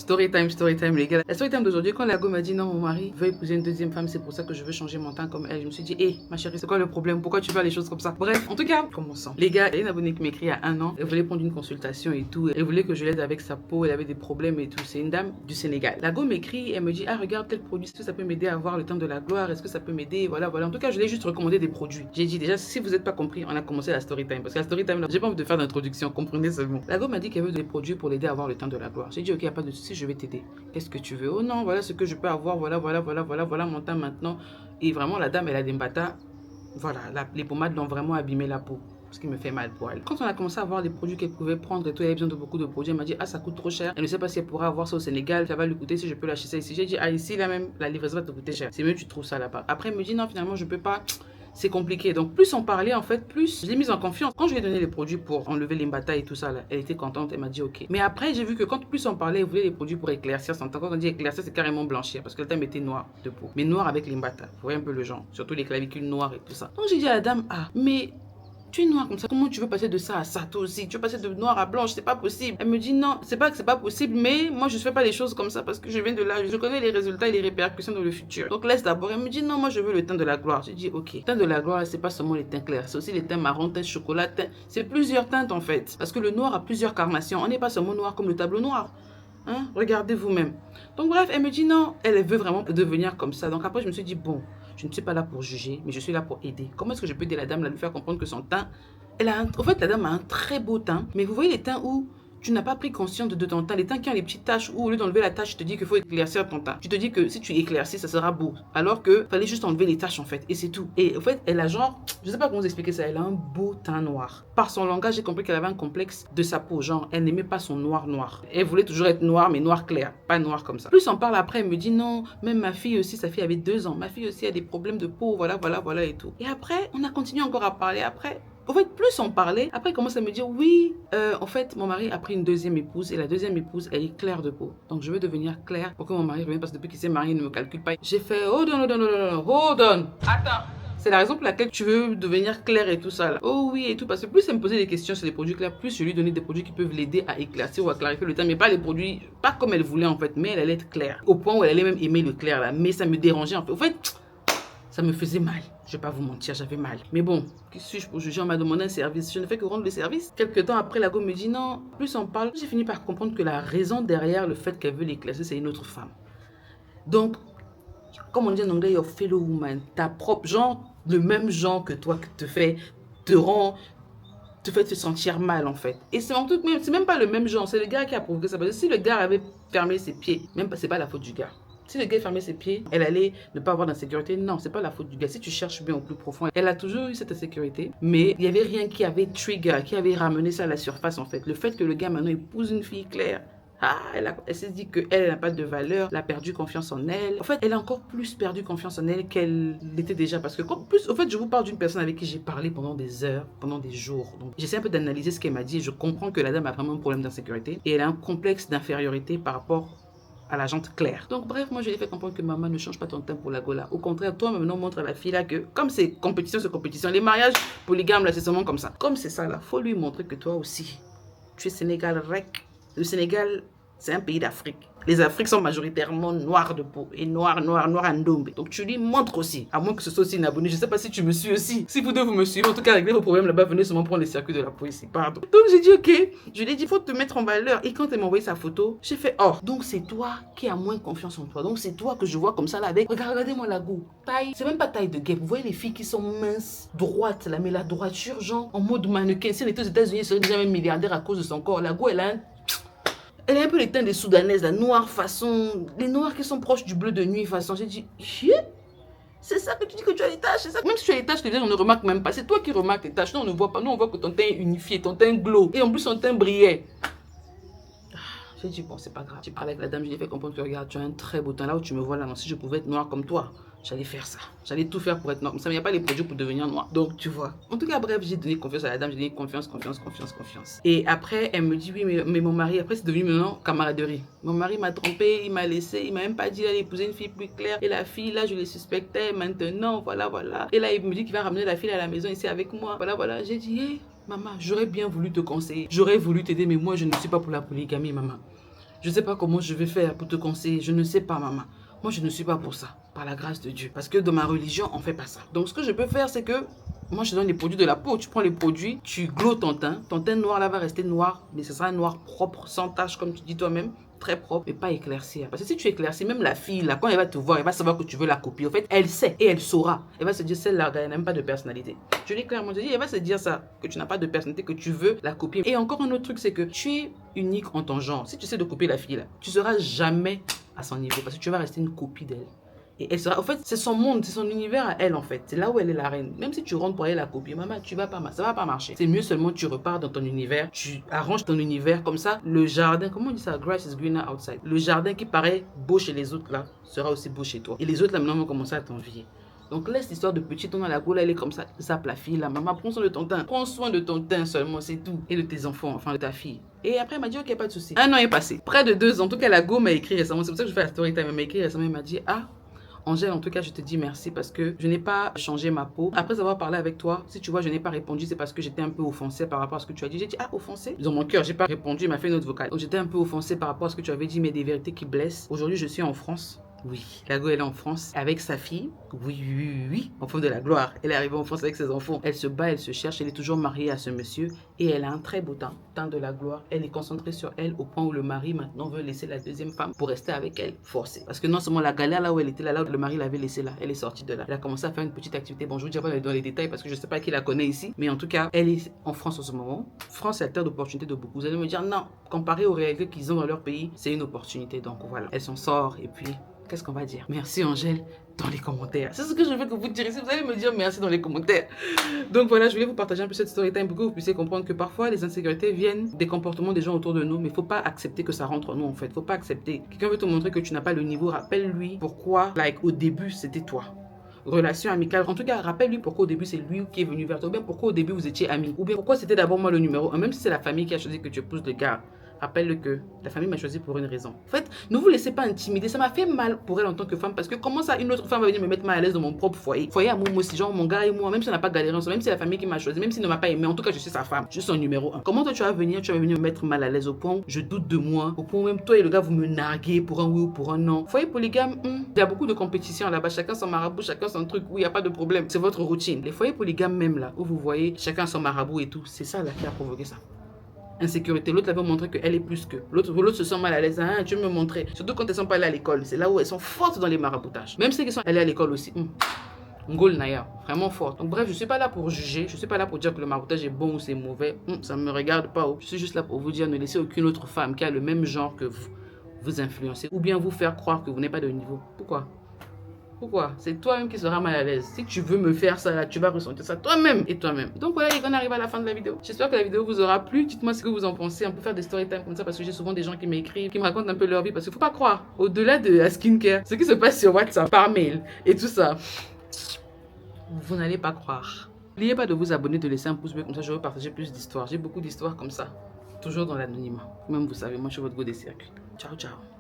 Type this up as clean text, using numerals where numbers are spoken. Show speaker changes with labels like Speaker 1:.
Speaker 1: story time, les gars. La story time d'aujourd'hui, quand la go m'a dit non, mon mari veut épouser une deuxième femme, c'est pour ça que je veux changer mon teint comme elle. Je me suis dit, hé, ma chérie, c'est quoi le problème? Pourquoi tu fais les choses comme ça? Bref, en tout cas, commençons. Les gars, il y a une abonnée qui m'écrit il y a 1 an. Elle voulait prendre une consultation et tout. Elle voulait que je l'aide avec sa peau. Elle avait des problèmes et tout. C'est une dame du Sénégal. La go m'écrit, elle me dit, ah, regarde tel produit. Est-ce que ça peut m'aider à avoir le teint de la gloire? Est-ce que ça peut m'aider? Voilà, voilà. En tout cas, je l'ai juste recommandé des produits. J'ai dit déjà, si vous n'êtes pas compris, on a commencé la story time. Parce que la story time, j'ai pas envie de faire d'introduction. Comprenez seulement. La go m'a dit qu'elle veut des produits pour l'aider à avoir le teint de la gloire. J'ai dit, ok, y a pas de souci, je vais t'aider. Qu'est-ce que tu veux? Oh non, voilà ce que je peux avoir. Voilà mon teint maintenant. Et vraiment, la dame, elle a des mbata. Voilà, les pommades l'ont vraiment abîmé la peau. Ce qui me fait mal pour elle. Quand on a commencé à voir les produits qu'elle pouvait prendre et tout, elle avait besoin de beaucoup de produits, elle m'a dit, ah, ça coûte trop cher. Elle ne sait pas si elle pourra avoir ça au Sénégal, ça va lui coûter si je peux l'acheter ça ici. J'ai dit, ah, ici, là même, la livraison va te coûter cher. C'est mieux, tu trouves ça là-bas. Après, elle me dit, non, finalement, je peux pas. C'est compliqué. Donc, plus on parlait, en fait, plus je l'ai mise en confiance. Quand je lui ai donné les produits pour enlever les mbata et tout ça, là, elle était contente. Elle m'a dit OK. Mais après, j'ai vu que quand plus on parlait, elle voulait les produits pour éclaircir son teint. Quand on dit éclaircir, c'est carrément blanchir parce que le teint était noir de peau. Mais noir avec les mbata. Vous voyez un peu le genre. Surtout les clavicules noires et tout ça. Donc, j'ai dit à la dame, ah, mais tu es noire comme ça, comment tu veux passer de ça à ça toi aussi? Tu veux passer de noir à blanche, c'est pas possible. Elle me dit non, c'est pas que c'est pas possible, mais moi je fais pas les choses comme ça parce que je viens de là, je connais les résultats et les répercussions dans le futur. Donc laisse d'abord. Elle me dit non, moi je veux le teint de la gloire. J'ai dit ok. Le teint de la gloire, c'est pas seulement les teints clairs, c'est aussi les teints marron, teints chocolat, teints. C'est plusieurs teintes en fait. Parce que le noir a plusieurs carnations. On n'est pas seulement noir comme le tableau noir. Hein? Regardez vous-même. Donc bref, elle me dit non, elle veut vraiment devenir comme ça. Donc après, je me suis dit bon, je ne suis pas là pour juger, mais je suis là pour aider. Comment est-ce que je peux aider la dame là, lui faire comprendre que son teint, en fait, la dame a un très beau teint, mais vous voyez les teints où tu n'as pas pris conscience de ton teint, les teints qui ont les petites taches où au lieu d'enlever la tache, je te dis qu'il faut éclaircir ton teint. Tu te dis que si tu éclaircis, ça sera beau. Alors que fallait juste enlever les taches en fait, et c'est tout. Et en fait, elle a genre, je sais pas comment vous expliquer ça, elle a un beau teint noir. Par son langage, j'ai compris qu'elle avait un complexe de sa peau, genre elle n'aimait pas son noir noir. Elle voulait toujours être noire, mais noir clair, pas noir comme ça. Plus on parle après, elle me dit non, même ma fille aussi, sa fille avait 2 ans, ma fille aussi a des problèmes de peau, voilà et tout. Et après, on a continué encore à parler après. En fait, plus on parlait, après il commence à me dire oui, en fait, mon mari a pris une deuxième épouse et la deuxième épouse, elle est claire de peau. Donc je veux devenir claire pour que mon mari revienne parce que depuis qu'il s'est marié, il ne me calcule pas. J'ai fait hold on. Attends. C'est la raison pour laquelle tu veux devenir claire et tout ça là. Oh oui et tout, parce que plus elle me posait des questions sur les produits clairs, plus je lui donnais des produits qui peuvent l'aider à éclaircir ou à clarifier le teint, mais pas les produits, pas comme elle voulait en fait, mais elle allait être claire. Au point où elle allait même aimer le clair là, mais ça me dérangeait en fait. En fait, ça me faisait mal. Je vais pas vous mentir, j'avais mal. Mais bon, qui suis-je pour juger? On m'a demandé un service. Je ne fais que rendre le service. Quelques temps après, la go me dit non. Plus on parle, j'ai fini par comprendre que la raison derrière le fait qu'elle veut l'éclaircir, c'est une autre femme. Donc, comme on dit en anglais, your fellow woman, ta propre genre, le même genre que toi qui te fait te sentir mal en fait. Et c'est même pas le même genre, c'est le gars qui a provoqué ça. Parce que si le gars avait fermé ses pieds, même pas, c'est pas la faute du gars. Si le gars fermait ses pieds, elle allait ne pas avoir d'insécurité. Non, c'est pas la faute du gars. Si tu cherches bien au plus profond, elle a toujours eu cette insécurité. Mais il n'y avait rien qui avait trigger, qui avait ramené ça à la surface en fait. Le fait que le gars maintenant épouse une fille claire, elle s'est dit qu'elle n'a pas de valeur, elle a perdu confiance en elle. En fait, elle a encore plus perdu confiance en elle qu'elle l'était déjà. Parce que, en fait, je vous parle d'une personne avec qui j'ai parlé pendant des heures, pendant des jours. Donc, j'essaie un peu d'analyser ce qu'elle m'a dit. Je comprends que la dame a vraiment un problème d'insécurité. Et elle a un complexe d'infériorité par rapport à la jante claire. Donc bref, moi je lui ai fait comprendre que maman ne change pas ton teint pour la gola. Au contraire, toi maintenant montre à la fille là que comme c'est compétition, les mariages polygames là c'est seulement comme ça. Comme c'est ça là, faut lui montrer que toi aussi, tu es Sénégal rec. Le Sénégal, c'est un pays d'Afrique. Les Afriques sont majoritairement noirs de peau et noirs en dombe. Donc tu lui montres aussi, à moins que ce soit aussi une abonnée. Je sais pas si tu me suis aussi. Si vous deux vous me suivez, en tout cas réglez vos problèmes là-bas, venez seulement prendre les circuits de la poésie. Pardon. Donc j'ai dit ok. Je lui ai dit faut te mettre en valeur. Et quand elle m'a envoyé sa photo, j'ai fait oh. Donc c'est toi qui as moins confiance en toi. Donc c'est toi que je vois comme ça là avec. Regardez-moi la go. Taille. C'est même pas taille de guêpe. Vous voyez les filles qui sont minces, droites là, mais la droiture genre en mode mannequin. Si elle était aux États-Unis, elle serait déjà même milliardaire à cause de son corps. La go elle a elle a un peu les teints des Soudanaises, la noire façon, les noirs qui sont proches du bleu de nuit façon. J'ai dit, c'est ça que tu dis que tu as les taches, c'est ça. Même si tu as les taches, on ne remarque même pas. C'est toi qui remarques les taches. Nous, on ne voit pas. Nous, on voit que ton teint est unifié, ton teint glow. Et en plus, ton teint brillait. J'ai dit, bon, c'est pas grave. J'ai parlé avec la dame, je lui ai fait comprendre que regarde, tu as un très beau teint. Là où tu me vois là, non, si je pouvais être noire comme toi, j'allais faire ça. J'allais tout faire pour être noire. Comme ça, mais il n'y a pas les produits pour devenir noire. Donc, tu vois. En tout cas, bref, j'ai donné confiance à la dame. J'ai donné confiance. Et après, elle me dit, oui, mais mon mari, après, c'est devenu maintenant camaraderie. Mon mari m'a trompé, il m'a laissé, il m'a même pas dit d'aller épouser une fille plus claire. Et la fille, là, je les suspectais. Maintenant, voilà. Et là, il me dit qu'il va ramener la fille à la maison ici avec moi. Voilà. J'ai dit, hé, maman, j'aurais bien voulu te conseiller. J'aurais voulu t'aider, mais moi, je ne suis pas pour la polygamie, maman. Je ne sais pas comment je vais faire pour te conseiller. Je ne sais pas, maman. Moi, je ne suis pas pour ça, par la grâce de Dieu. Parce que dans ma religion, on ne fait pas ça. Donc, ce que je peux faire, c'est que moi, je te donne les produits de la peau. Tu prends les produits, tu glos ton teint. Ton teint noir, là, va rester noir. Mais ce sera un noir propre, sans tache, comme tu dis toi-même. Très propre, mais pas éclairci. Parce que si tu éclaircis, même la fille, là, quand elle va te voir, elle va savoir que tu veux la copier. En fait, elle sait et elle saura. Elle va se dire, celle-là, elle n'a même pas de personnalité. Je l'ai clairement dit, elle va se dire ça, que tu n'as pas de personnalité, que tu veux la copier. Et encore un autre truc, c'est que tu es unique en ton genre. Si tu sais de copier la fille, là, tu seras jamais à son niveau parce que tu vas rester une copie d'elle. Et elle sera, en fait, c'est son monde, c'est son univers à elle, en fait. C'est là où elle est la reine. Même si tu rentres pour aller la copier, maman, ça va pas marcher. C'est mieux seulement tu repars dans ton univers, tu arranges ton univers comme ça. Le jardin, comment on dit ça? Grass is greener outside. Le jardin qui paraît beau chez les autres, là, sera aussi beau chez toi. Et les autres, là, maintenant, vont commencer à t'envier. Donc laisse l'histoire de petit ton dans la goule, elle est comme ça, la fille, la maman, prends soin de ton teint. Prends soin de ton teint seulement, c'est tout. Et de tes enfants, enfin de ta fille. Et après, elle m'a dit, ok, pas de souci. Un an est passé. Près de 2 ans. En tout cas, la go m'a écrit récemment. C'est pour ça que je fais la story time. Elle m'a écrit récemment, elle m'a dit, ah, Angèle, en tout cas, je te dis merci parce que je n'ai pas changé ma peau. Après avoir parlé avec toi, si tu vois, je n'ai pas répondu, c'est parce que j'étais un peu offensée par rapport à ce que tu as dit. J'ai dit, ah, offensée? Dans mon cœur, j'ai pas répondu, il m'a fait une autre vocale. Donc, j'étais un peu offensée par rapport à ce que tu avais dit, mais des vérités qui blessent. Aujourd'hui, je suis en France. Oui, la go, elle est en France avec sa fille. Oui, enfant de la gloire. Elle est arrivée en France avec ses enfants. Elle se bat, elle se cherche. Elle est toujours mariée à ce monsieur. Et elle a un très beau teint de la gloire. Elle est concentrée sur elle au point où le mari maintenant veut laisser la deuxième femme pour rester avec elle, forcée. Parce que non seulement la galère là où elle était, là où le mari l'avait laissée là, elle est sortie de là. Elle a commencé à faire une petite activité. Bon, je vous dirai pas dans les détails parce que je sais pas qui la connaît ici. Mais en tout cas, elle est en France en ce moment. France, c'est la terre d'opportunité de beaucoup. Vous allez me dire, non, comparé aux réalités qu'ils ont dans leur pays, c'est une opportunité. Donc voilà, elle s'en sort et puis... Qu'est-ce qu'on va dire? Merci Angèle dans les commentaires. C'est ce que je veux que vous diriez. Vous allez me dire merci dans les commentaires. Donc voilà, je voulais vous partager un peu cette story time pour que vous puissiez comprendre que parfois les insécurités viennent des comportements des gens autour de nous. Mais il ne faut pas accepter que ça rentre en nous en fait. Il ne faut pas accepter. Quelqu'un veut te montrer que tu n'as pas le niveau. Rappelle-lui pourquoi, au début, c'était toi. Relation amicale. En tout cas, rappelle-lui pourquoi au début c'est lui qui est venu vers toi. Ou bien pourquoi au début vous étiez amis. Ou bien pourquoi c'était d'abord moi le numéro 1. Même si c'est la famille qui a choisi que tu épouses le gars. Rappelle-le que la famille m'a choisi pour une raison. En fait, ne vous laissez pas intimider. Ça m'a fait mal pour elle en tant que femme parce que comment ça, une autre femme va venir me mettre mal à l'aise dans mon propre foyer. Foyer à moi aussi, genre mon gars et moi, même si on n'a pas galéré ensemble, même si c'est la famille qui m'a choisi, même s'il ne m'a pas aimé, en tout cas je suis sa femme, je suis son numéro 1. Comment toi tu vas venir me mettre mal à l'aise au point où je doute de moi, au point où même toi et le gars vous me narguez pour un oui ou pour un non. Foyer polygame, il y a beaucoup de compétition là-bas, chacun son marabout, chacun son truc, oui, il n'y a pas de problème, c'est votre routine. Les foyers polygames même là, où vous voyez chacun son marabout et tout, c'est ça là qui a provoqué ça. Insécurité, l'autre avait montré qu'elle est plus que l'autre se sent mal à l'aise, hein, tu veux me montrer, surtout quand elles sont pas allées à l'école, c'est là où elles sont fortes dans les maraboutages, même celles qui sont allées à l'école aussi. Ngol Naya, vraiment forte. Donc bref, je suis pas là pour juger, je suis pas là pour dire que le maraboutage est bon ou c'est mauvais, ça me regarde pas. Je suis juste là pour vous dire, ne laissez aucune autre femme qui a le même genre que vous influencer ou bien vous faire croire que vous n'êtes pas de niveau. Pourquoi? C'est toi-même qui seras mal à l'aise. Si tu veux me faire ça, là, tu vas ressentir ça toi-même et toi-même. Donc voilà, on arrive à la fin de la vidéo. J'espère que la vidéo vous aura plu. Dites-moi ce que vous en pensez. On peut faire des story time comme ça parce que j'ai souvent des gens qui m'écrivent, qui me racontent un peu leur vie. Parce qu'il ne faut pas croire, au-delà de la skincare, ce qui se passe sur WhatsApp, par mail et tout ça, vous n'allez pas croire. N'oubliez pas de vous abonner, de laisser un pouce bleu, comme ça je vais partager plus d'histoires. J'ai beaucoup d'histoires comme ça, toujours dans l'anonymat. Même vous savez, moi je suis votre go des circuits. Ciao, ciao.